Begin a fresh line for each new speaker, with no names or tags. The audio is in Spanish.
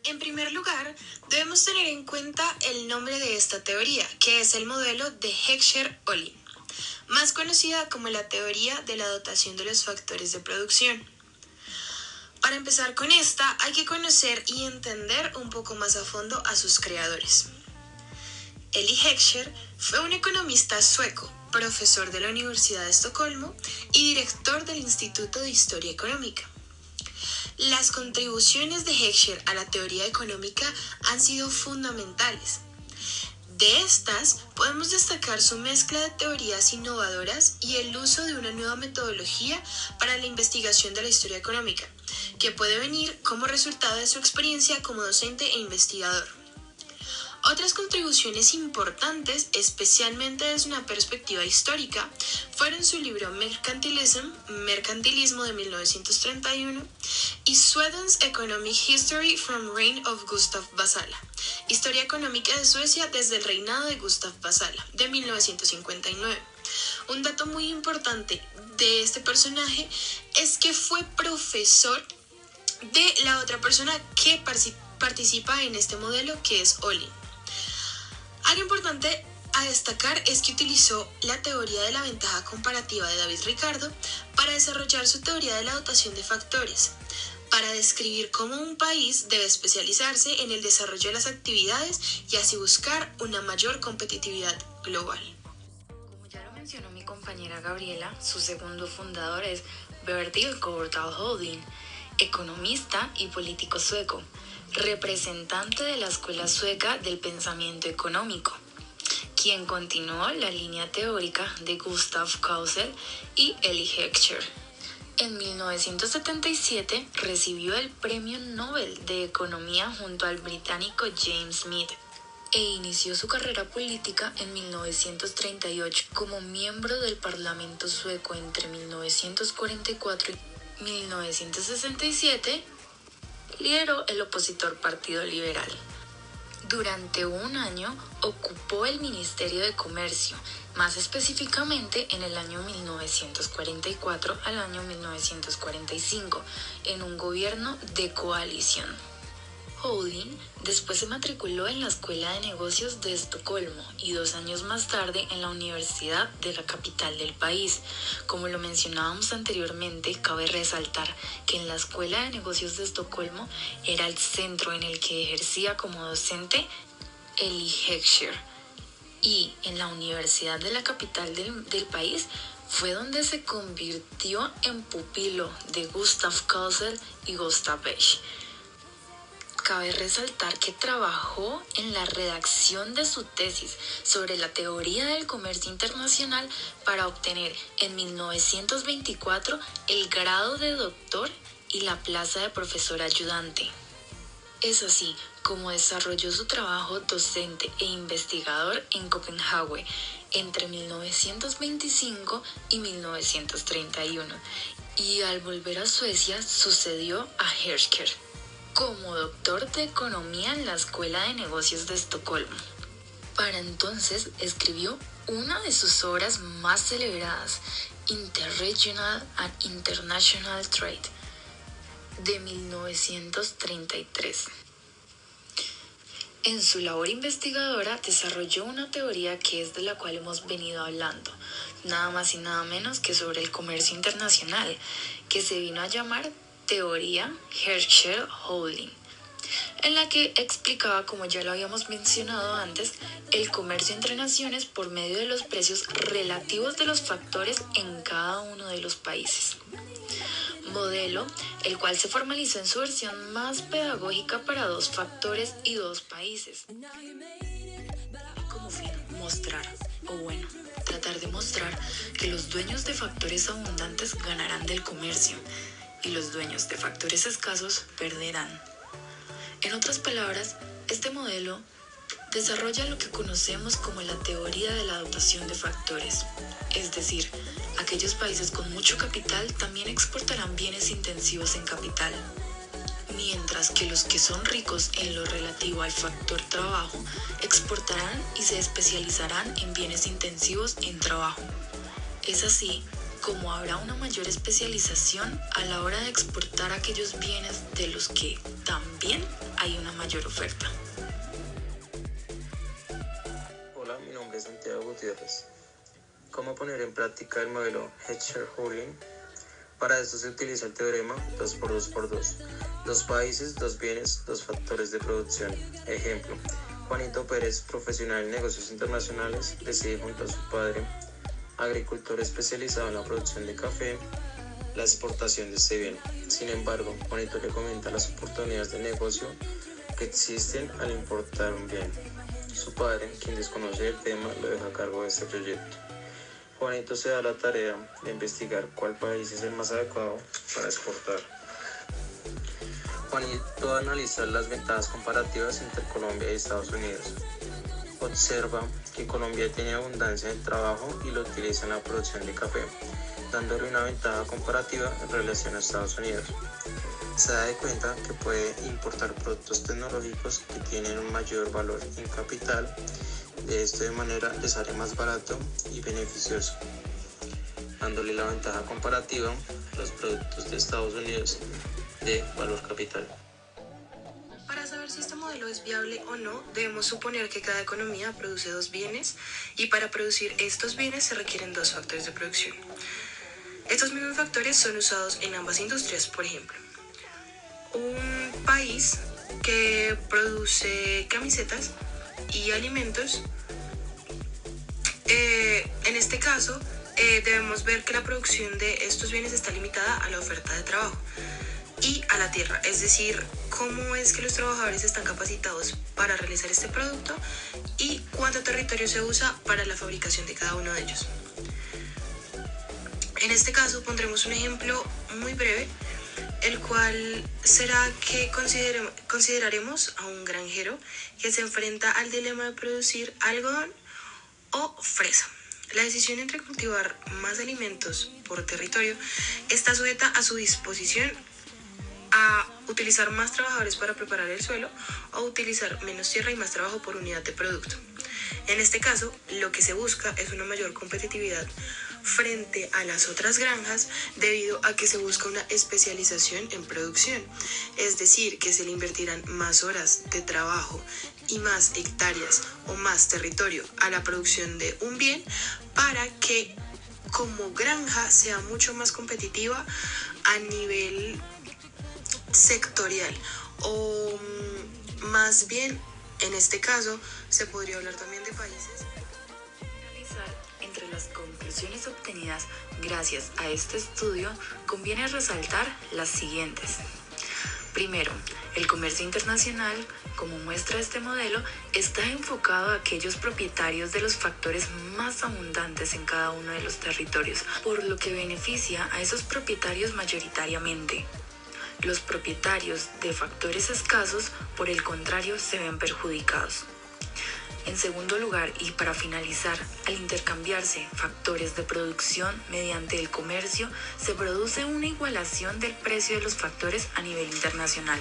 En primer lugar, debemos tener en cuenta el nombre de esta teoría, que es el modelo de Heckscher-Ohlin, más conocida como la teoría de la dotación de los factores de producción. Para empezar con esta, hay que conocer y entender un poco más a fondo a sus creadores. Eli Heckscher fue un economista sueco, profesor de la Universidad de Estocolmo y director del Instituto de Historia Económica. Las contribuciones de Heckscher a la teoría económica han sido fundamentales. De estas, podemos destacar su mezcla de teorías innovadoras y el uso de una nueva metodología para la investigación de la historia económica, que puede venir como resultado de su experiencia como docente e investigador. Otras contribuciones importantes, especialmente desde una perspectiva histórica, fueron su libro Mercantilismo de 1931 y Sweden's Economic History from Reign of Gustav Vasala, Historia económica de Suecia desde el reinado de Gustav Vasala, de 1959. Un dato muy importante de este personaje es que fue profesor de la otra persona que participa en este modelo, que es Ohlin. Algo importante a destacar es que utilizó la teoría de la ventaja comparativa de David Ricardo para desarrollar su teoría de la dotación de factores, para describir cómo un país debe especializarse en el desarrollo de las actividades y así buscar una mayor competitividad global.
Como ya lo mencionó mi compañera Gabriela, su segundo fundador es Bertil Gordal Holding, economista y político sueco, representante de la escuela sueca del pensamiento económico, quien continuó la línea teórica de Gustav Causel y Eli Heckscher. En 1977 recibió el Premio Nobel de Economía junto al británico James Smith e inició su carrera política en 1938 como miembro del Parlamento sueco entre 1944 y 1967. Lideró el opositor Partido Liberal. Durante un año ocupó el Ministerio de Comercio, más específicamente en el año 1944 al año 1945, en un gobierno de coalición. Holding después se matriculó en la Escuela de Negocios de Estocolmo y 2 años más tarde en la Universidad de la capital del país. Como lo mencionábamos anteriormente, cabe resaltar que en la Escuela de Negocios de Estocolmo era el centro en el que ejercía como docente Eli Heckscher, y en la Universidad de la capital del país fue donde se convirtió en pupilo de Gustav Causel y Gustav Besch. Cabe resaltar que trabajó en la redacción de su tesis sobre la teoría del comercio internacional para obtener en 1924 el grado de doctor y la plaza de profesor ayudante. Es así como desarrolló su trabajo docente e investigador en Copenhague entre 1925 y 1931, y al volver a Suecia sucedió a Heckscher como doctor de economía en la Escuela de Negocios de Estocolmo. Para entonces escribió una de sus obras más celebradas, Interregional and International Trade, de 1933. En su labor investigadora desarrolló una teoría que es de la cual hemos venido hablando, nada más y nada menos que sobre el comercio internacional, que se vino a llamar teoría Heckscher-Ohlin, en la que explicaba, como ya lo habíamos mencionado antes, el comercio entre naciones por medio de los precios relativos de los factores en cada uno de los países. Modelo, el cual se formalizó en su versión más pedagógica para 2 factores y 2 países. Como fin, tratar de mostrar que los dueños de factores abundantes ganarán del comercio y los dueños de factores escasos perderán. En otras palabras, este modelo desarrolla lo que conocemos como la teoría de la dotación de factores, es decir, aquellos países con mucho capital también exportarán bienes intensivos en capital, mientras que los que son ricos en lo relativo al factor trabajo exportarán y se especializarán en bienes intensivos en trabajo. Es así como habrá una mayor especialización a la hora de exportar aquellos bienes de los que también hay una mayor oferta.
Hola, mi nombre es Santiago Gutiérrez. ¿Cómo poner en práctica el modelo Heckscher-Ohlin? Para esto se utiliza el teorema 2x2x2. Dos países, dos bienes, dos factores de producción. Ejemplo, Juanito Pérez, profesional en negocios internacionales, decide junto a su padre, agricultor especializado en la producción de café, la exportación de este bien. Sin embargo, Juanito le comenta las oportunidades de negocio que existen al importar un bien. Su padre, quien desconoce el tema, lo deja a cargo de este proyecto. Juanito se da la tarea de investigar cuál país es el más adecuado para exportar. Juanito analiza las ventajas comparativas entre Colombia y Estados Unidos. Observa que Colombia tiene abundancia de trabajo y lo utiliza en la producción de café, dándole una ventaja comparativa en relación a Estados Unidos. Se da cuenta que puede importar productos tecnológicos que tienen un mayor valor en capital. De esta manera les sale más barato y beneficioso, dándole la ventaja comparativa a los productos de Estados Unidos de valor capital.
Para saber si este modelo es viable o no, debemos suponer que cada economía produce dos bienes y para producir estos bienes se requieren dos factores de producción. Estos mismos factores son usados en ambas industrias. Por ejemplo, un país que produce camisetas y alimentos, en este caso debemos ver que la producción de estos bienes está limitada a la oferta de trabajo y a la tierra, es decir, cómo es que los trabajadores están capacitados para realizar este producto y cuánto territorio se usa para la fabricación de cada uno de ellos. En este caso pondremos un ejemplo muy breve, el cual será que consideraremos a un granjero que se enfrenta al dilema de producir algodón o fresa. La decisión entre cultivar más alimentos por territorio está sujeta a su disposición a utilizar más trabajadores para preparar el suelo o utilizar menos tierra y más trabajo por unidad de producto. En este caso, lo que se busca es una mayor competitividad frente a las otras granjas debido a que se busca una especialización en producción, es decir, que se le invertirán más horas de trabajo y más hectáreas o más territorio a la producción de un bien para que como granja sea mucho más competitiva a nivel sectorial o más bien en este caso se podría hablar también de países.
Entre las conclusiones obtenidas gracias a este estudio, conviene resaltar las siguientes. Primero, el comercio internacional, como muestra este modelo, está enfocado a aquellos propietarios de los factores más abundantes en cada uno de los territorios, por lo que beneficia a esos propietarios mayoritariamente. Los propietarios de factores escasos, por el contrario, se ven perjudicados. En segundo lugar, y para finalizar, al intercambiarse factores de producción mediante el comercio, se produce una igualación del precio de los factores a nivel internacional.